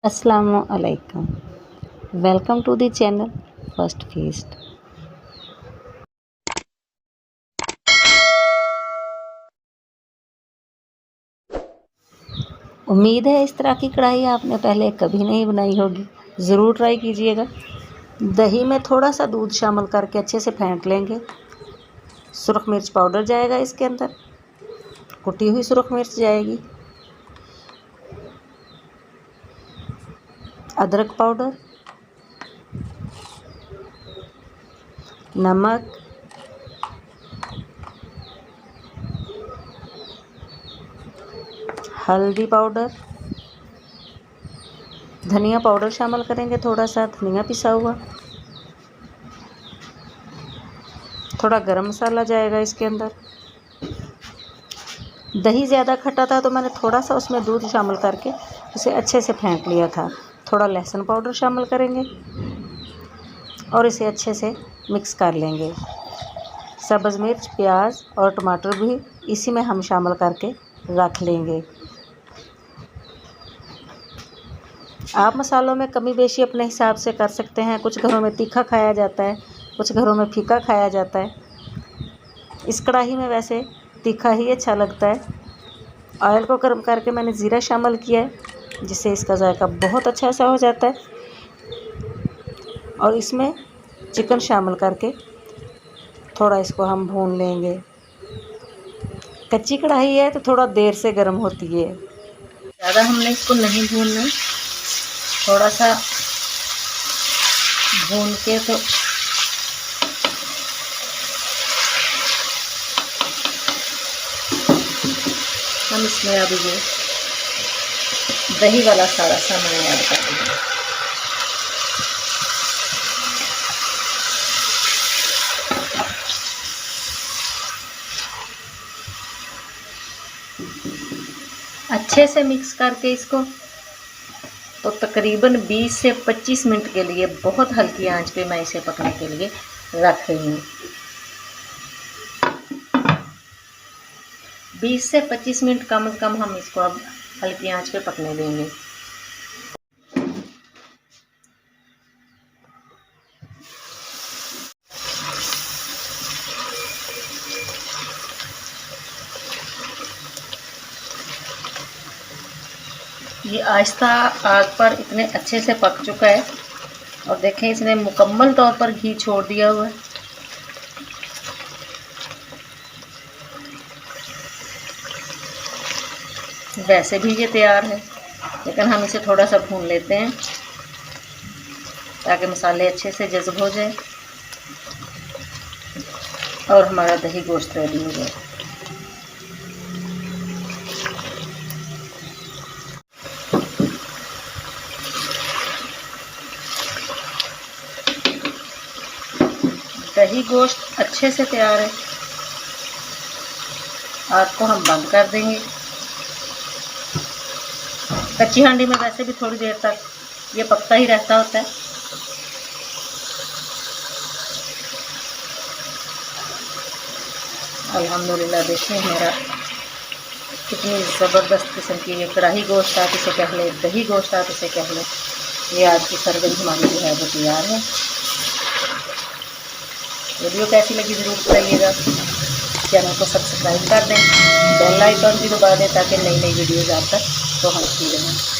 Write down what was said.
अस्सलामु अलैकुम। Welcome to the channel first feast. उम्मीद है इस तरह की कढ़ाई आपने पहले कभी नहीं बनाई होगी, ज़रूर ट्राई कीजिएगा। दही में थोड़ा सा दूध शामिल करके अच्छे से फेंट लेंगे। सुरख मिर्च पाउडर जाएगा इसके अंदर, कुटी हुई सुरख मिर्च जाएगी, अदरक पाउडर, नमक, हल्दी पाउडर, धनिया पाउडर शामिल करेंगे, थोड़ा सा धनिया पिसा हुआ, थोड़ा गरम मसाला जाएगा इसके अंदर। दही ज़्यादा खट्टा था तो मैंने थोड़ा सा उसमें दूध शामिल करके उसे अच्छे से फेंट लिया था। थोड़ा लहसुन पाउडर शामिल करेंगे और इसे अच्छे से मिक्स कर लेंगे। सब्ज़ मिर्च, प्याज और टमाटर भी इसी में हम शामिल करके रख लेंगे। आप मसालों में कमी बेशी अपने हिसाब से कर सकते हैं। कुछ घरों में तीखा खाया जाता है, कुछ घरों में फीका खाया जाता है। इस कढ़ाई में वैसे तीखा ही अच्छा लगता है। ऑयल को गर्म करके मैंने ज़ीरा शामिल किया है, जिससे इसका जायका बहुत अच्छा सा हो जाता है। और इसमें चिकन शामिल करके थोड़ा इसको हम भून लेंगे। कच्ची कढ़ाई है तो थोड़ा देर से गर्म होती है, ज़्यादा हमने इसको नहीं भूनना। थोड़ा सा भून के तो हम इसमें अभी ये दही वाला सारा सामान ऐड कर देंगे। अच्छे से मिक्स करके इसको तो तकरीबन 20 से 25 मिनट के लिए बहुत हल्की आंच पे मैं इसे पकने के लिए रख रही हूँ। 20 से 25 मिनट कम से कम हम इसको अब हल्की आंच पे पकने देंगे। ये आहिस्ता आग पर इतने अच्छे से पक चुका है और देखें इसने मुकम्मल तौर पर घी छोड़ दिया हुआ है। वैसे भी ये तैयार है, लेकिन हम इसे थोड़ा सा भून लेते हैं ताकि मसाले अच्छे से जज़्ब हो जाए और हमारा दही गोश्त रेडी हो जाए। दही गोश्त अच्छे से तैयार है। आग को हम बंद कर देंगे। कच्ची हांडी में वैसे भी थोड़ी देर तक ये पकता ही रहता होता है। अल्हम्दुलिल्लाह देखिए मेरा कितनी ज़बरदस्त किस्म की ये कढ़ाई गोश्त आप इसे कह लें, दही गोश्त आप इसे कह लें, ये आज की सर्विंग हमारी जो है वो तैयार है। वीडियो कैसी लगी ज़रूर बताइएगा। चैनल को सब्सक्राइब कर दें, बेल आइकन भी दबा दें ताकि नई नई वीडियोज़ आप तक पहुँचती रहें।